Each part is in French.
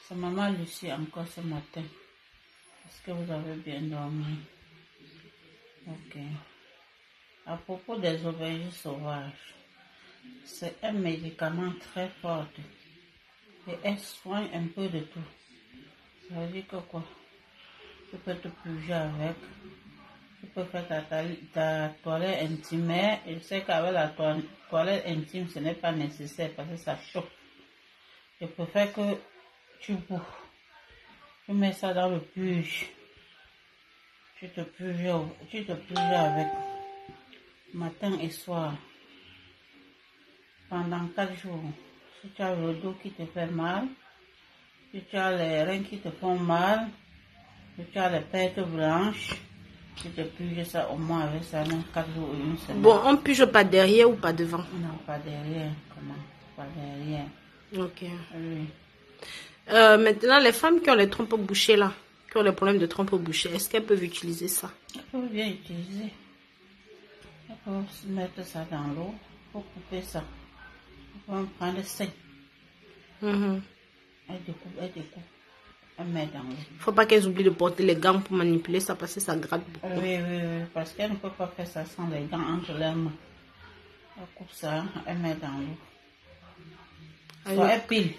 C'est maman Lucie encore ce matin. Est-ce que vous avez bien dormi? Ok. À propos des aubergines sauvages, c'est un médicament très fort et elle soigne un peu de tout. Ça veut dire que quoi? Tu peux te purger avec, tu peux faire ta toilette intime. Mais je sais qu'avec la toilette intime, ce n'est pas nécessaire parce que ça chauffe. Je préfère que tu bouffes. Tu mets ça dans le purge. Tu te purges avec matin et soir. Pendant 4 jours. Si tu as le dos qui te fait mal, si tu as les reins qui te font mal, si tu as les pertes blanches, tu te purges ça au moins avec ça, même 4 jours ou une semaine. Bon, on purge pas derrière ou pas devant? Non, pas derrière. Comment? Pas derrière. Ok. Oui. Maintenant, les femmes qui ont les trompes bouchées là, qui ont les problèmes de trompes bouchées, est-ce qu'elles peuvent utiliser ça? Elles peuvent bien utiliser. Elles peuvent mettre ça dans l'eau pour couper ça. Elles peuvent prendre 5. Elle découpe. Elle met dans l'eau. Il ne faut pas qu'elles oublient de porter les gants pour manipuler ça parce que ça gratte beaucoup. Oui, parce qu'elle ne peut pas faire ça sans les gants entre les mains. Elle coupe ça, elle met dans l'eau. Soit elle pile.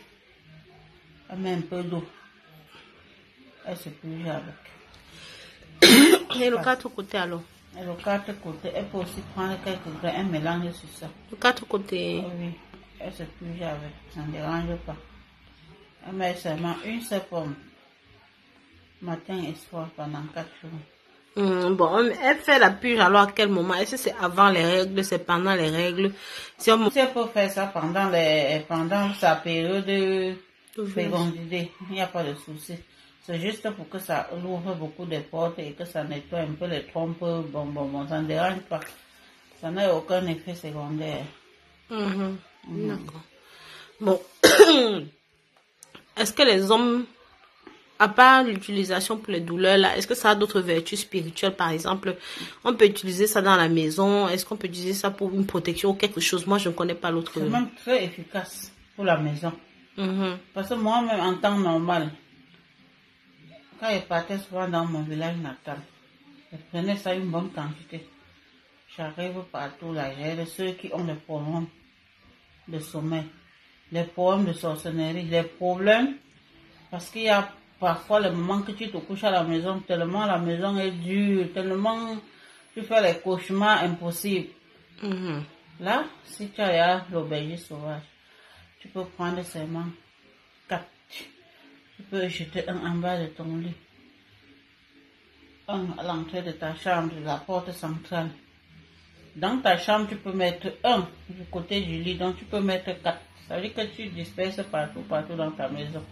Elle met un peu d'eau. Elle se purge avec. Et le 4 côtés alors? Et le 4 côtés, elle peut aussi prendre quelques grains, elle mélange sur ça. Le 4 côtés? Oui, elle se purge avec, ça ne dérange pas. Elle met seulement une seule pomme, matin et soir, pendant 4 jours. Bon, elle fait la purge alors à quel moment? Est-ce que c'est avant les règles, c'est pendant les règles? Si elle peut faire ça pendant sa période fécondité, il n'y a pas de souci. C'est juste pour que ça ouvre beaucoup de portes et que ça nettoie un peu les trompes. Bon, ça ne dérange pas. Ça n'a aucun effet secondaire. D'accord. Bon. Est-ce que les hommes, à part l'utilisation pour les douleurs là, est-ce que ça a d'autres vertus spirituelles? Par exemple, on peut utiliser ça dans la maison. Est-ce qu'on peut utiliser ça pour une protection ou quelque chose? Moi, je ne connais pas l'autre. C'est même très efficace pour la maison. Parce que moi-même, en temps normal, quand je partais souvent dans mon village natal, je prenais ça une bonne quantité. J'arrive partout là, j'ai ceux qui ont des problèmes de sommeil, les problèmes de sorcellerie, les problèmes, parce qu'il y a parfois le moment que tu te couches à la maison, tellement la maison est dure, tellement tu fais les cauchemars impossibles. Là, si tu as l'aubergine sauvage, tu peux prendre seulement 4. Tu peux jeter un en bas de ton lit, un à l'entrée de ta chambre, de la porte centrale. Dans ta chambre, tu peux mettre un du côté du lit, donc tu peux mettre 4. Ça veut dire que tu disperses partout dans ta maison.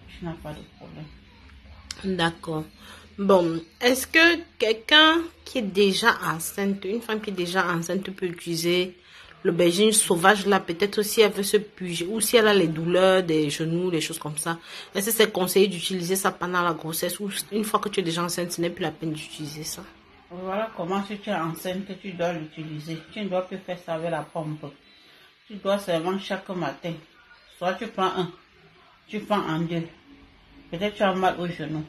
Tu n'as pas de problème. D'accord. Bon, est-ce que quelqu'un qui est déjà enceinte, une femme qui est déjà enceinte peut utiliser l'aubergine sauvage là, peut-être aussi elle veut se purger, ou si elle a les douleurs des genoux, des choses comme ça. Est-ce que c'est conseillé d'utiliser ça pendant la grossesse ou une fois que tu es déjà enceinte, ce n'est plus la peine d'utiliser ça? Voilà comment si tu es enceinte, tu dois l'utiliser. Tu ne dois plus faire ça avec la pompe. Tu dois seulement chaque matin. Soit tu prends un, tu prends en 2. Peut-être tu as mal au genou.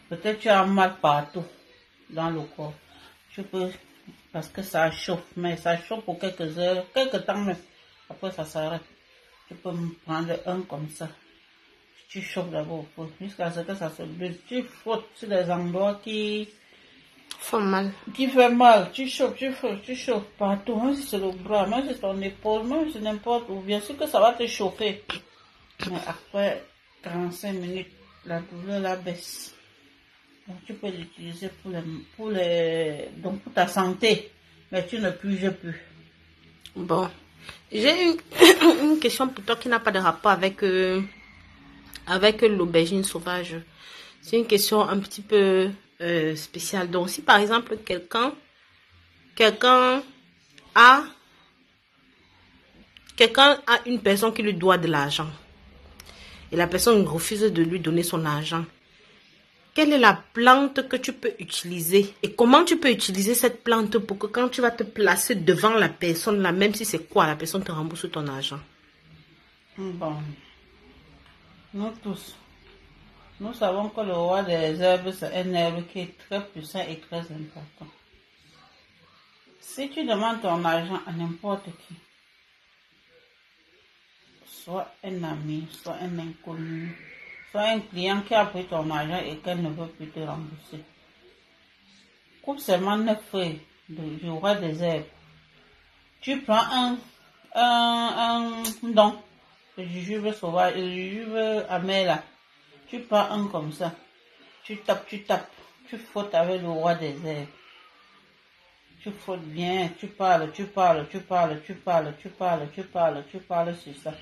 Peut-être tu as mal partout dans le corps. Tu peux, parce que ça chauffe, mais ça chauffe pour quelques heures, quelques temps même. Après ça s'arrête. Tu peux prendre un comme ça. Tu chauffes d'abord jusqu'à ce que ça se brise. Tu frottes sur les endroits qui font mal. Qui fait mal. Tu chauffes partout. Même si c'est le bras, même si c'est ton épaule, même si c'est n'importe où. Bien sûr que ça va te chauffer. Mais après 45 minutes, la douleur la baisse. Donc tu peux l'utiliser donc pour ta santé. Mais tu ne purges plus. Bon. J'ai une question pour toi qui n'a pas de rapport avec l'aubergine sauvage. C'est une question un petit peu spéciale. Donc, si par exemple quelqu'un a une personne qui lui doit de l'argent et la personne refuse de lui donner son argent, quelle est la plante que tu peux utiliser et comment tu peux utiliser cette plante pour que quand tu vas te placer devant la personne là, même si c'est quoi, la personne te rembourse ton argent? Bon. Nous tous, nous savons que le roi des herbes, c'est un herbe qui est très puissant et très important. Si tu demandes ton argent à n'importe qui, soit un ami, soit un inconnu, soit un client qui a pris ton argent et qu'elle ne veut plus te rembourser, coupe seulement 9 feuilles du roi des herbes. Tu prends un don, le jujube sauvage, le jujube amer là. Tu prends un comme ça. Tu tapes, tu frottes avec le roi des herbes. Tu frottes bien, tu parles sur ça.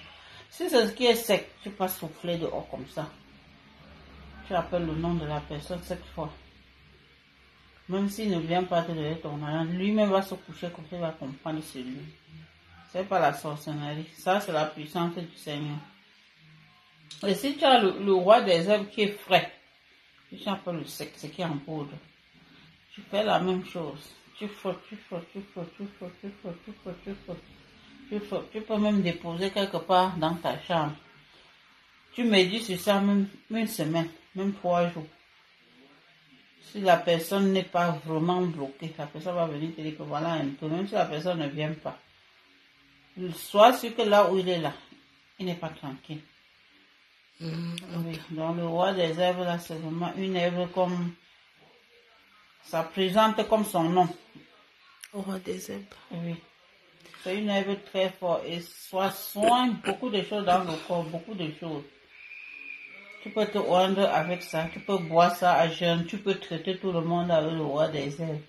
Si c'est ce qui est sec, tu peux souffler dehors comme ça. Tu appelles le nom de la personne cette fois. Même s'il ne vient pas te donner ton argent, lui-même va se coucher comme ça, il va comprendre c'est lui. C'est pas la sorcellerie, ça c'est la puissance du Seigneur. Et si tu as le roi des herbes qui est frais, tu appelles le sec, ce qui est en poudre. Tu fais la même chose. Tu frottes. Tu peux même déposer quelque part dans ta chambre. Tu médites sur ça même une semaine, même 3 jours. Si la personne n'est pas vraiment bloquée, la personne va venir te dire que voilà un peu, même si la personne ne vient pas. Sois sûr que là où il est là, il n'est pas tranquille. Okay. Oui. Donc le roi des herbes là, c'est vraiment une herbe comme ça présente comme son nom. Au roi des herbes. Oui. C'est une herbe très forte et ça soigne beaucoup de choses dans le corps, beaucoup de choses. Tu peux te oindre avec ça, tu peux boire ça à jeûne, tu peux traiter tout le monde avec le roi des herbes.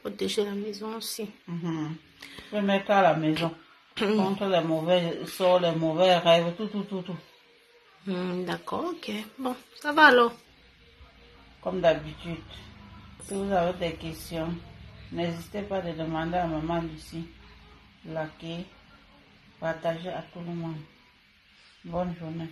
Protéger la maison aussi. Tu peux mettre à la maison contre les mauvais sorts, les mauvais rêves, tout. D'accord, ok. Bon, ça va alors. Comme d'habitude. Si vous avez des questions, n'hésitez pas à demander à maman Lucie. Likez, partagez à tout le monde. Bonne journée.